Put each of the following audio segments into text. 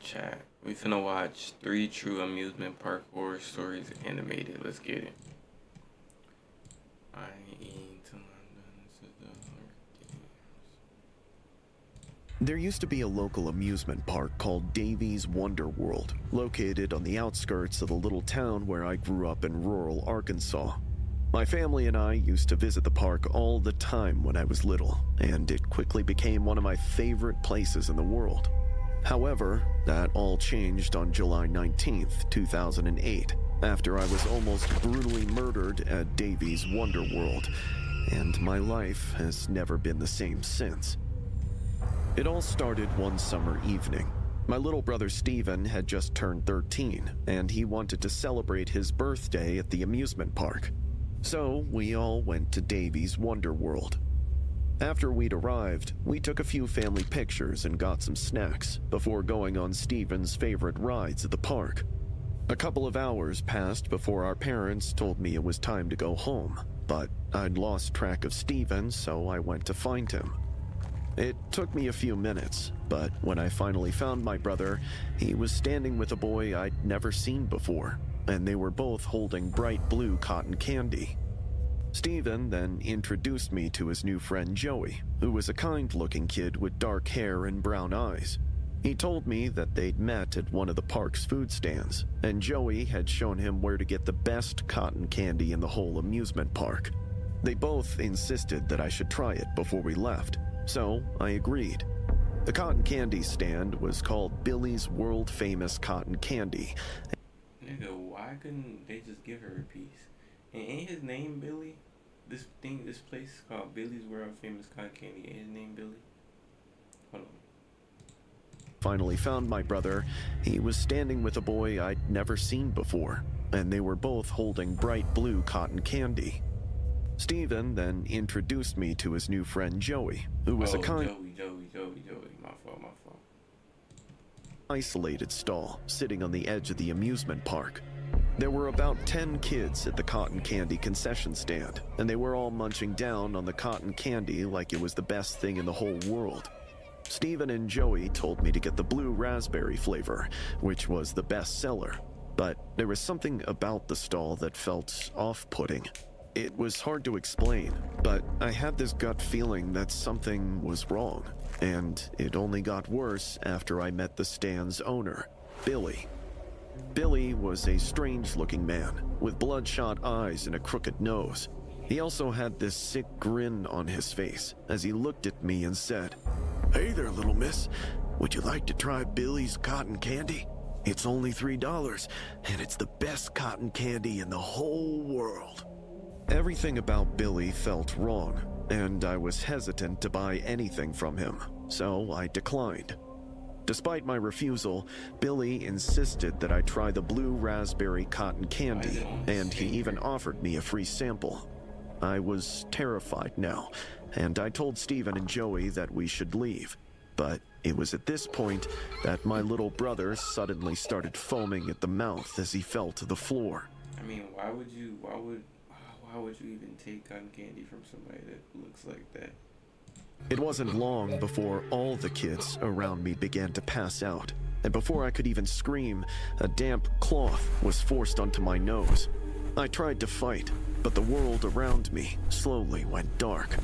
chat. We finna watch 3 true amusement park horror stories animated. Let's get it. I ain't to London to the Games. There used to be a local amusement park called Davy's Wonder World, located on the outskirts of the little town where I grew up in rural Arkansas. My family and I used to visit the park all the time when I was little, and it quickly became one of my favorite places in the world. However, that all changed on July 19th, 2008, after I was almost brutally murdered at Davy's Wonder World, and my life has never been the same since. It all started one summer evening. My little brother Steven had just turned 13, and he wanted to celebrate his birthday at the amusement park. So we all went to Davy's Wonder World. After we'd arrived, we took a few family pictures and got some snacks before going on Steven's favorite rides at the park. A couple of hours passed before our parents told me it was time to go home, but I'd lost track of Steven, so I went to find him. It took me a few minutes, but when I finally found my brother, he was standing with a boy I'd never seen before, and they were both holding bright blue cotton candy. Steven then introduced me to his new friend Joey, who was a kind-looking kid with dark hair and brown eyes. He told me that they'd met at one of the park's food stands, and Joey had shown him where to get the best cotton candy in the whole amusement park. They both insisted that I should try it before we left, so I agreed. The cotton candy stand was called Billy's world-famous cotton candy. Nigga, why couldn't they just give her a piece? And ain't his name Billy? This place is called Billy's World Famous Cotton Candy. Ain't his name Billy? Hold on. Finally found my brother, he was standing with a boy I'd never seen before, and they were both holding bright blue cotton candy. Steven then introduced me to his new friend Joey, who was Joey. My fault. Isolated stall sitting on the edge of the amusement park. There were about 10 kids at the cotton candy concession stand, and they were all munching down on the cotton candy like it was the best thing in the whole world. Steven and Joey told me to get the blue raspberry flavor, which was the best seller, but there was something about the stall that felt off-putting. It was hard to explain, but I had this gut feeling that something was wrong, and it only got worse after I met the stand's owner, Billy. Billy was a strange-looking man with bloodshot eyes and a crooked nose. He also had this sick grin on his face as he looked at me and said, "Hey there, little miss. Would you like to try Billy's cotton candy? It's only $3, and it's the best cotton candy in the whole world." Everything about Billy felt wrong, and I was hesitant to buy anything from him, so I declined. Despite my refusal, Billy insisted that I try the blue raspberry cotton candy, and he even offered me a free sample. I was terrified now, and I told Steven and Joey that we should leave. But it was at this point that my little brother suddenly started foaming at the mouth as he fell to the floor. I mean, why would you even take cotton candy from somebody that looks like that? It wasn't long before all the kids around me began to pass out, and before I could even scream, a damp cloth was forced onto my nose. I tried to fight, but the world around me slowly went dark.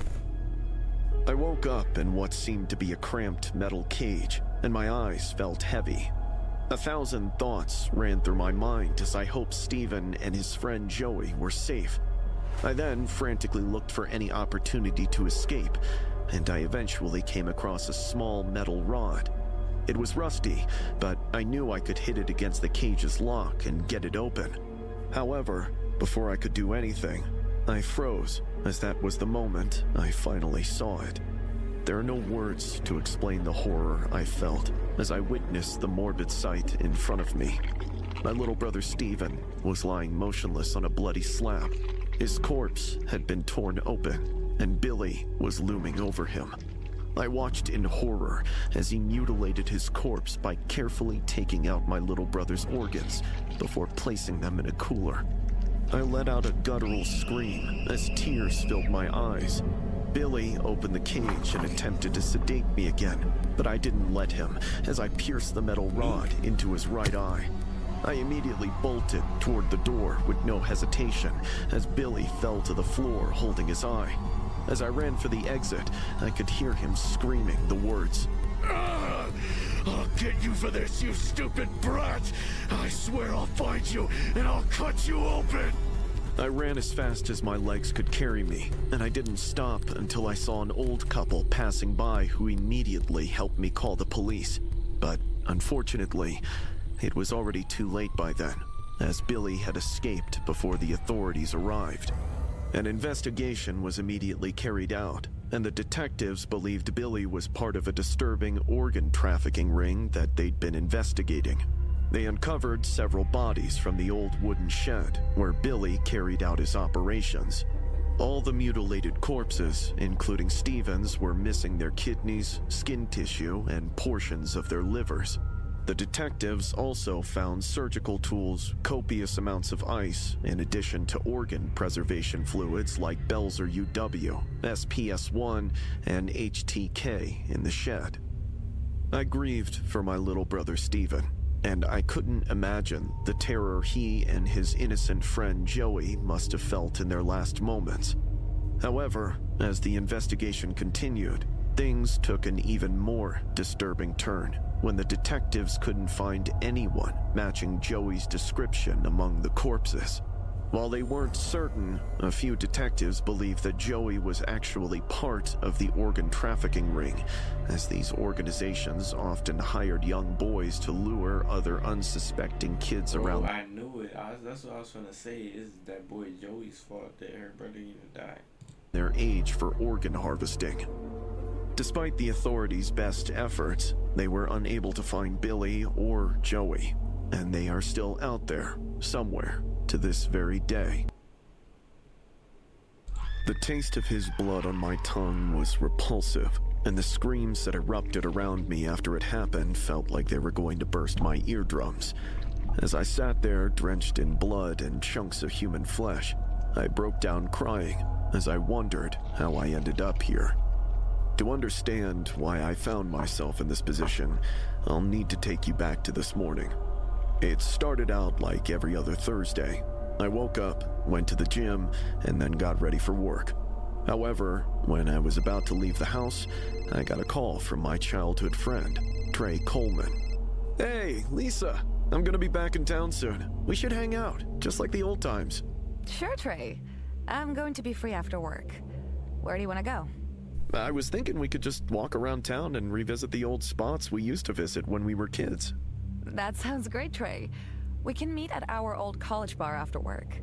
I woke up in what seemed to be a cramped metal cage, and my eyes felt heavy. 1,000 thoughts ran through my mind as I hoped Steven and his friend Joey were safe. I then frantically looked for any opportunity to escape, and I eventually came across a small metal rod. It was rusty, but I knew I could hit it against the cage's lock and get it open. However, before I could do anything, I froze, as that was the moment I finally saw it. There are no words to explain the horror I felt as I witnessed the morbid sight in front of me. My little brother Steven was lying motionless on a bloody slab. His corpse had been torn open, and Billy was looming over him. I watched in horror as he mutilated his corpse by carefully taking out my little brother's organs before placing them in a cooler. I let out a guttural scream as tears filled my eyes. Billy opened the cage and attempted to sedate me again, but I didn't let him as I pierced the metal rod into his right eye. I immediately bolted toward the door with no hesitation as Billy fell to the floor holding his eye. As I ran for the exit, I could hear him screaming the words, "I'll get you for this, you stupid brat! I swear I'll find you and I'll cut you open!" I ran as fast as my legs could carry me, and I didn't stop until I saw an old couple passing by who immediately helped me call the police. But unfortunately, it was already too late by then, as Billy had escaped before the authorities arrived. An investigation was immediately carried out, and the detectives believed Billy was part of a disturbing organ trafficking ring that they'd been investigating. They uncovered several bodies from the old wooden shed where Billy carried out his operations. All the mutilated corpses, including Stephen's, were missing their kidneys, skin tissue, and portions of their livers. The detectives also found surgical tools, copious amounts of ice, in addition to organ preservation fluids like Belzer UW, SPS1, and HTK in the shed. I grieved for my little brother Stephen, and I couldn't imagine the terror he and his innocent friend Joey must have felt in their last moments. However, as the investigation continued, things took an even more disturbing turn when the detectives couldn't find anyone matching Joey's description among the corpses. While they weren't certain, a few detectives believed that Joey was actually part of the organ trafficking ring, as these organizations often hired young boys to lure other unsuspecting kids around. I knew it. That's what I was gonna say. Is that boy Joey's fault that her brother even died? Their age for organ harvesting. Despite the authorities' best efforts, they were unable to find Billy or Joey, and they are still out there, somewhere, to this very day. The taste of his blood on my tongue was repulsive, and the screams that erupted around me after it happened felt like they were going to burst my eardrums. As I sat there, drenched in blood and chunks of human flesh, I broke down crying as I wondered how I ended up here. To understand why I found myself in this position, I'll need to take you back to this morning. It started out like every other Thursday. I woke up, went to the gym, and then got ready for work. However, when I was about to leave the house, I got a call from my childhood friend, Trey Coleman. "Hey, Lisa, I'm gonna be back in town soon. We should hang out, just like the old times." Sure, Trey. I'm going to be free after work. Where do you want to go? I was thinking we could just walk around town and revisit the old spots we used to visit when we were kids. That sounds great, Trey. We can meet at our old college bar after work.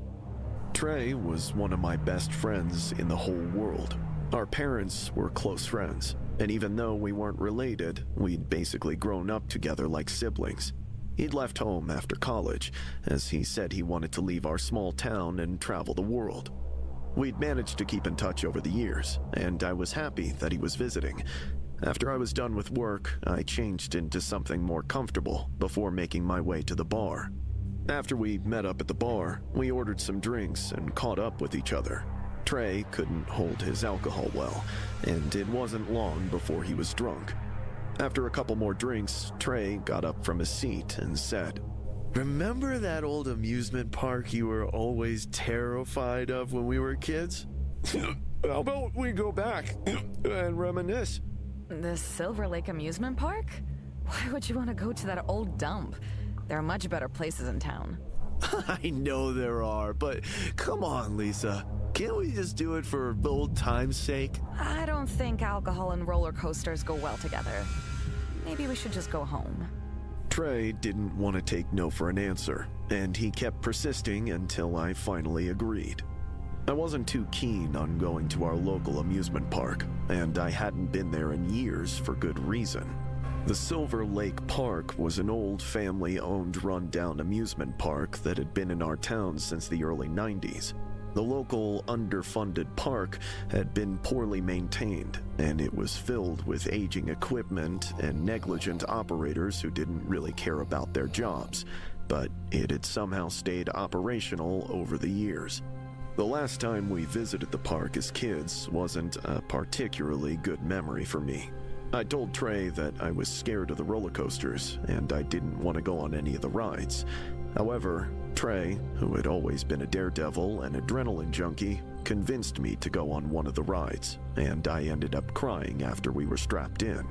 Trey was one of my best friends in the whole world. Our parents were close friends, and even though we weren't related, we'd basically grown up together like siblings. He'd left home after college, as he said he wanted to leave our small town and travel the world. We'd managed to keep in touch over the years, and I was happy that he was visiting. After I was done with work, I changed into something more comfortable before making my way to the bar. After we met up at the bar, we ordered some drinks and caught up with each other. Trey couldn't hold his alcohol well, and it wasn't long before he was drunk. After a couple more drinks, Trey got up from his seat and said, "Remember that old amusement park you were always terrified of when we were kids? How about we go back and reminisce?" The Silver Lake Amusement Park? Why would you want to go to that old dump? There are much better places in town. I know there are, but come on, Lisa. Can't we just do it for old time's sake? I don't think alcohol and roller coasters go well together. Maybe we should just go home. Trey didn't want to take no for an answer, and he kept persisting until I finally agreed. I wasn't too keen on going to our local amusement park, and I hadn't been there in years for good reason. The Silver Lake Park was an old family-owned run-down amusement park that had been in our town since the early 90s. The local underfunded park had been poorly maintained, and it was filled with aging equipment and negligent operators who didn't really care about their jobs, but it had somehow stayed operational over the years. The last time we visited the park as kids wasn't a particularly good memory for me. I told Trey that I was scared of the roller coasters and I didn't want to go on any of the rides. However, Trey, who had always been a daredevil and adrenaline junkie, convinced me to go on one of the rides, and I ended up crying after we were strapped in.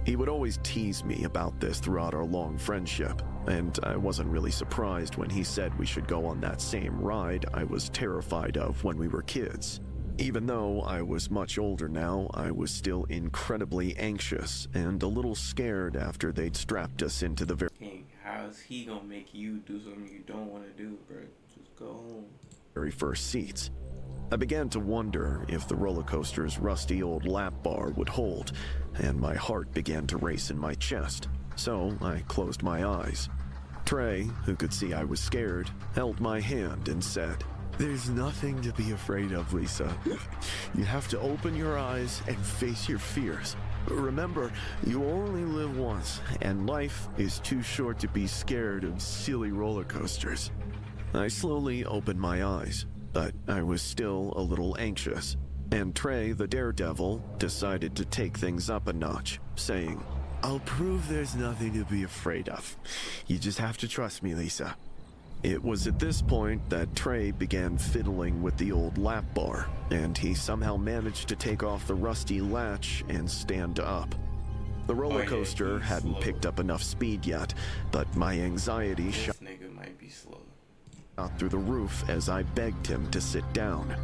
He would always tease me about this throughout our long friendship, and I wasn't really surprised when he said we should go on that same ride I was terrified of when we were kids. Even though I was much older now, I was still incredibly anxious and a little scared after they'd strapped us into the King, how's he gonna make you do something you don't want to do, bro? Just go home. very first seats. I began to wonder if the roller coaster's rusty old lap bar would hold, and my heart began to race in my chest, so I closed my eyes. Trey, who could see I was scared, held my hand and said, "There's nothing to be afraid of, Lisa. You have to open your eyes and face your fears. Remember, you only live once, and life is too short to be scared of silly roller coasters." I slowly opened my eyes, but I was still a little anxious, and Trey, the daredevil, decided to take things up a notch, saying, "I'll prove there's nothing to be afraid of. You just have to trust me, Lisa." It was at this point that Trey began fiddling with the old lap bar, and he somehow managed to take off the rusty latch and stand up. The roller coaster hadn't picked up enough speed yet, but my anxiety This nigga might be slow. shot through the roof as I begged him to sit down.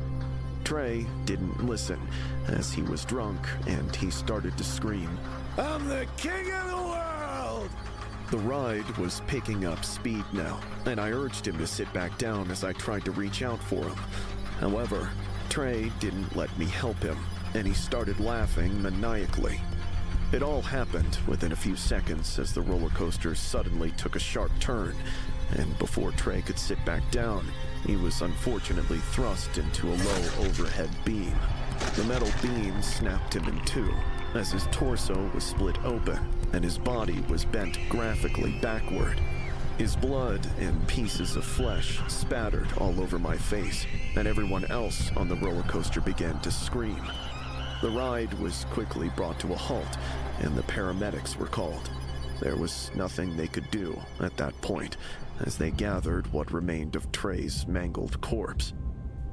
Trey didn't listen, as he was drunk and he started to scream, "I'm the king of the world!" The ride was picking up speed now, and I urged him to sit back down as I tried to reach out for him. However, Trey didn't let me help him, and he started laughing maniacally. It all happened within a few seconds as the roller coaster suddenly took a sharp turn, and before Trey could sit back down, he was unfortunately thrust into a low overhead beam. The metal beam snapped him in two, as his torso was split open and his body was bent graphically backward. His blood and pieces of flesh spattered all over my face, and everyone else on the roller coaster began to scream. The ride was quickly brought to a halt, and the paramedics were called. There was nothing they could do at that point, as they gathered what remained of Trey's mangled corpse.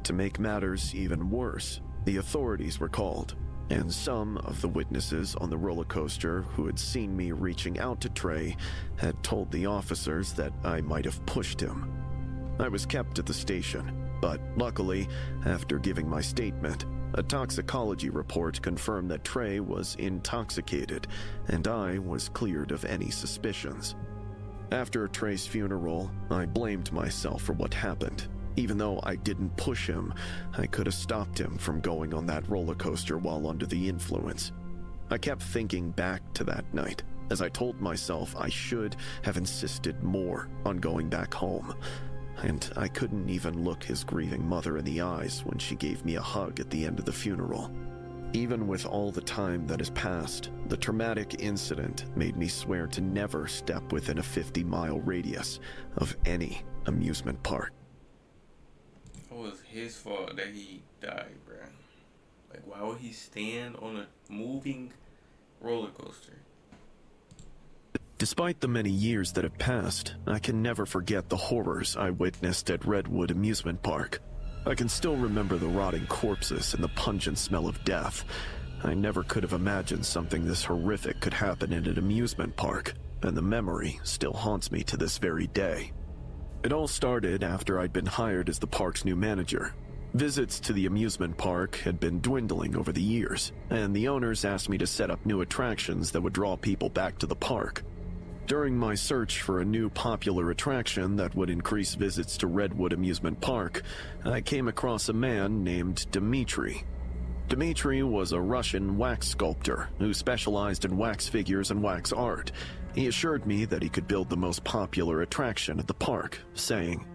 To make matters even worse, the authorities were called, and some of the witnesses on the roller coaster who had seen me reaching out to Trey had told the officers that I might have pushed him. I was kept at the station, but luckily, after giving my statement, a toxicology report confirmed that Trey was intoxicated, and I was cleared of any suspicions. After Trey's funeral, I blamed myself for what happened. Even though I didn't push him, I could have stopped him from going on that roller coaster while under the influence. I kept thinking back to that night, as I told myself I should have insisted more on going back home. And I couldn't even look his grieving mother in the eyes when she gave me a hug at the end of the funeral. Even with all the time that has passed, the traumatic incident made me swear to never step within a 50-mile radius of any amusement park. It was his fault that he died, bruh. Like, why would he stand on a moving roller coaster? Despite the many years that have passed, I can never forget the horrors I witnessed at Redwood Amusement Park. I can still remember the rotting corpses and the pungent smell of death. I never could have imagined something this horrific could happen in an amusement park, and the memory still haunts me to this very day. It all started after I'd been hired as the park's new manager. Visits to the amusement park had been dwindling over the years, and the owners asked me to set up new attractions that would draw people back to the park. During my search for a new popular attraction that would increase visits to Redwood Amusement Park, I came across a man named Dmitri. Dmitri was a Russian wax sculptor who specialized in wax figures and wax art. He assured me that he could build the most popular attraction at the park, saying,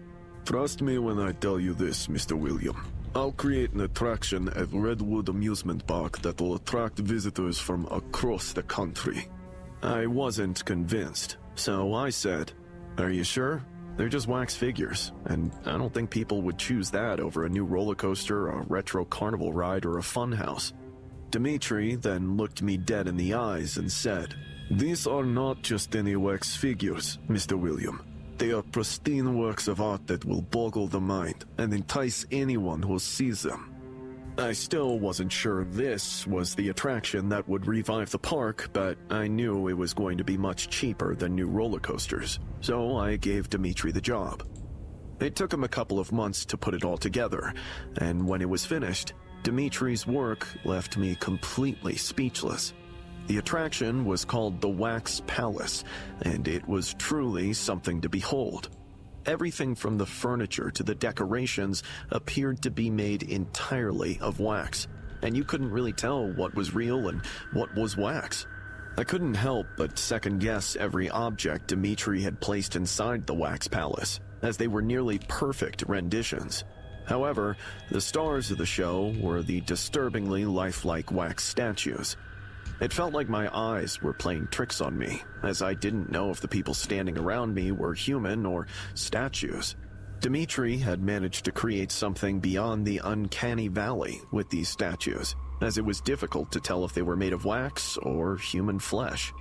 "Trust me when I tell you this, Mr. William. I'll create an attraction at Redwood Amusement Park that will attract visitors from across the country." I wasn't convinced, so I said, "Are you sure?" They're just wax figures, and I don't think people would choose that over a new roller coaster, a retro carnival ride, or a funhouse. Dimitri then looked me dead in the eyes and said, "These are not just any wax figures, Mr. William. They are pristine works of art that will boggle the mind and entice anyone who sees them." I still wasn't sure this was the attraction that would revive the park, but I knew it was going to be much cheaper than new roller coasters, so I gave Dimitri the job. It took him a couple of months to put it all together, and when it was finished, Dimitri's work left me completely speechless. The attraction was called the Wax Palace, and it was truly something to behold. Everything from the furniture to the decorations appeared to be made entirely of wax, and you couldn't really tell what was real and what was wax. I couldn't help but second-guess every object Dimitri had placed inside the Wax Palace, as they were nearly perfect renditions. However, the stars of the show were the disturbingly lifelike wax statues. It felt like my eyes were playing tricks on me, as I didn't know if the people standing around me were human or statues. Dimitri had managed to create something beyond the uncanny valley with these statues, as it was difficult to tell if they were made of wax or human flesh.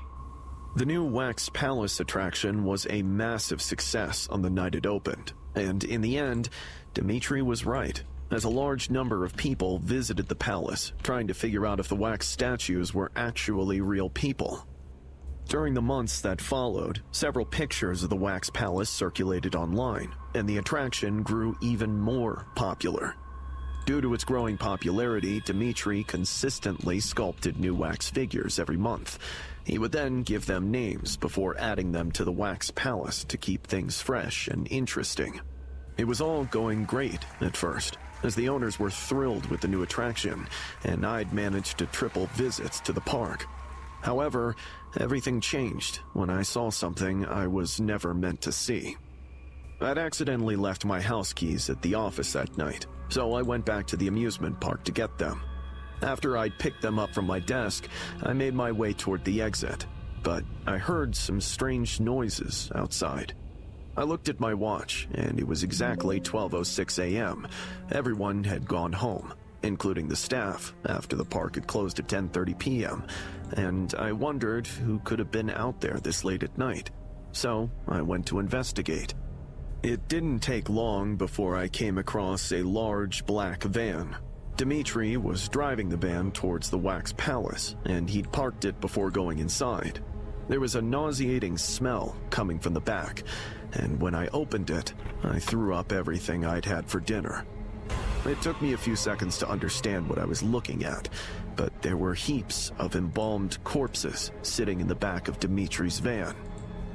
The new Wax Palace attraction was a massive success on the night it opened, and in the end, Dimitri was right, as a large number of people visited the palace, trying to figure out if the wax statues were actually real people. During the months that followed, several pictures of the Wax Palace circulated online, and the attraction grew even more popular. Due to its growing popularity, Dimitri consistently sculpted new wax figures every month. He would then give them names before adding them to the Wax Palace to keep things fresh and interesting. It was all going great at first, as the owners were thrilled with the new attraction, and I'd managed to triple visits to the park. However, everything changed when I saw something I was never meant to see. I'd accidentally left my house keys at the office that night, so I went back to the amusement park to get them. After I'd picked them up from my desk, I made my way toward the exit, but I heard some strange noises outside. I looked at my watch, and it was exactly 12:06 a.m. Everyone had gone home, including the staff, after the park had closed at 10:30 p.m., and I wondered who could have been out there this late at night. So I went to investigate. It didn't take long before I came across a large black van. Dimitri was driving the van towards the Wax Palace, and he'd parked it before going inside. There was a nauseating smell coming from the back, and when I opened it, I threw up everything I'd had for dinner. It took me a few seconds to understand what I was looking at, but there were heaps of embalmed corpses sitting in the back of Dimitri's van.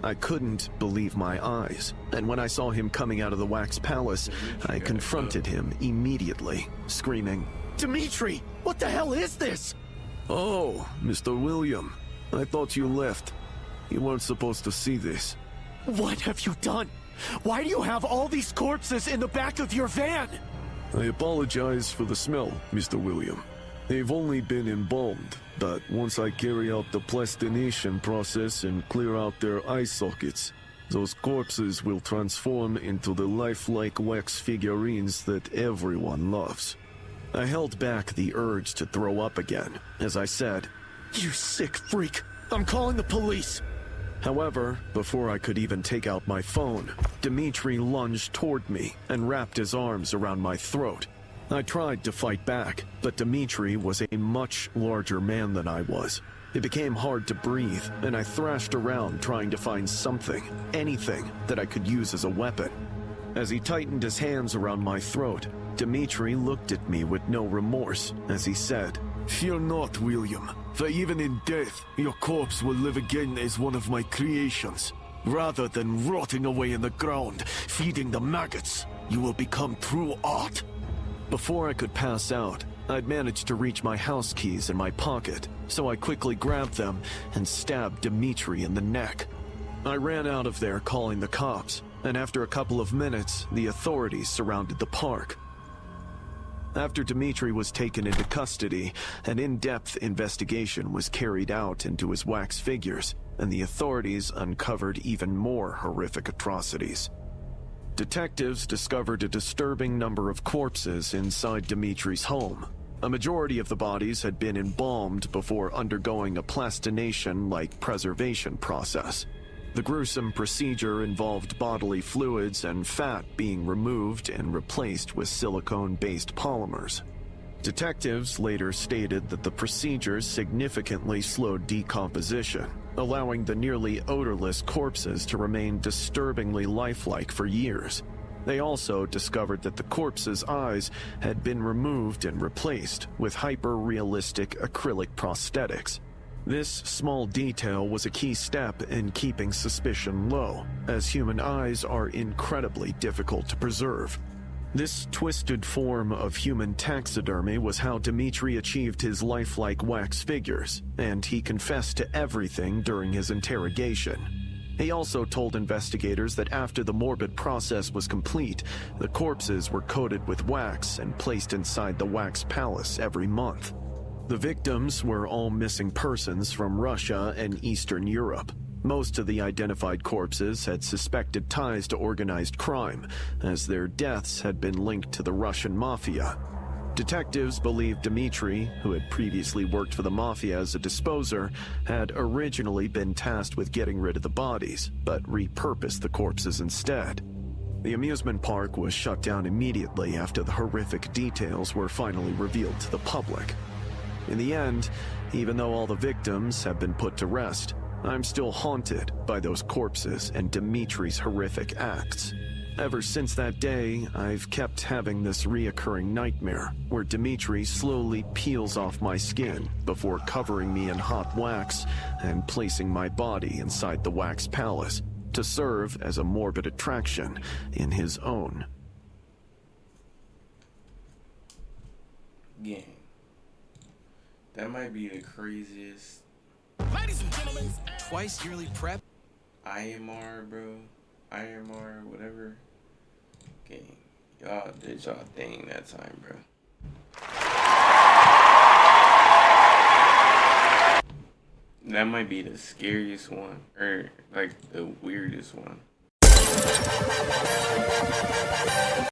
I couldn't believe my eyes, and when I saw him coming out of the Wax Palace, I confronted him immediately, screaming, "Dimitri, what the hell is this?" "Oh, Mr. William, I thought you left. You weren't supposed to see this." "What have you done? Why do you have all these corpses in the back of your van?" "I apologize for the smell, Mr. William. They've only been embalmed, but once I carry out the plastination process and clear out their eye sockets, those corpses will transform into the lifelike wax figurines that everyone loves." I held back the urge to throw up again, as I said, "You sick freak! I'm calling the police!" However, before I could even take out my phone, Dimitri lunged toward me and wrapped his arms around my throat. I tried to fight back, but Dimitri was a much larger man than I was. It became hard to breathe, and I thrashed around trying to find something, anything, that I could use as a weapon. As he tightened his hands around my throat, Dimitri looked at me with no remorse as he said, "Fear not, William, for even in death, your corpse will live again as one of my creations. Rather than rotting away in the ground, feeding the maggots, you will become true art." Before I could pass out, I'd managed to reach my house keys in my pocket, so I quickly grabbed them and stabbed Dimitri in the neck. I ran out of there calling the cops, and after a couple of minutes, the authorities surrounded the park. After Dimitri was taken into custody, an in-depth investigation was carried out into his wax figures, and the authorities uncovered even more horrific atrocities. Detectives discovered a disturbing number of corpses inside Dimitri's home. A majority of the bodies had been embalmed before undergoing a plastination-like preservation process. The gruesome procedure involved bodily fluids and fat being removed and replaced with silicone-based polymers. Detectives later stated that the procedure significantly slowed decomposition, allowing the nearly odorless corpses to remain disturbingly lifelike for years. They also discovered that the corpses' eyes had been removed and replaced with hyper-realistic acrylic prosthetics. This small detail was a key step in keeping suspicion low, as human eyes are incredibly difficult to preserve. This twisted form of human taxidermy was how Dimitri achieved his lifelike wax figures, and he confessed to everything during his interrogation. He also told investigators that after the morbid process was complete, the corpses were coated with wax and placed inside the wax palace every month. The victims were all missing persons from Russia and Eastern Europe. Most of the identified corpses had suspected ties to organized crime, as their deaths had been linked to the Russian mafia. Detectives believed Dimitri, who had previously worked for the mafia as a disposer, had originally been tasked with getting rid of the bodies, but repurposed the corpses instead. The amusement park was shut down immediately after the horrific details were finally revealed to the public. In the end, even though all the victims have been put to rest, I'm still haunted by those corpses and Dimitri's horrific acts. Ever since that day, I've kept having this reoccurring nightmare where Dimitri slowly peels off my skin before covering me in hot wax and placing my body inside the wax palace to serve as a morbid attraction in his own. Gang. That might be the craziest. Ladies and gentlemen, twice yearly prep. IMR, bro. IMR, whatever. Gang. Y'all did y'all thing that time, bro. That might be the scariest one. Or, like, the weirdest one.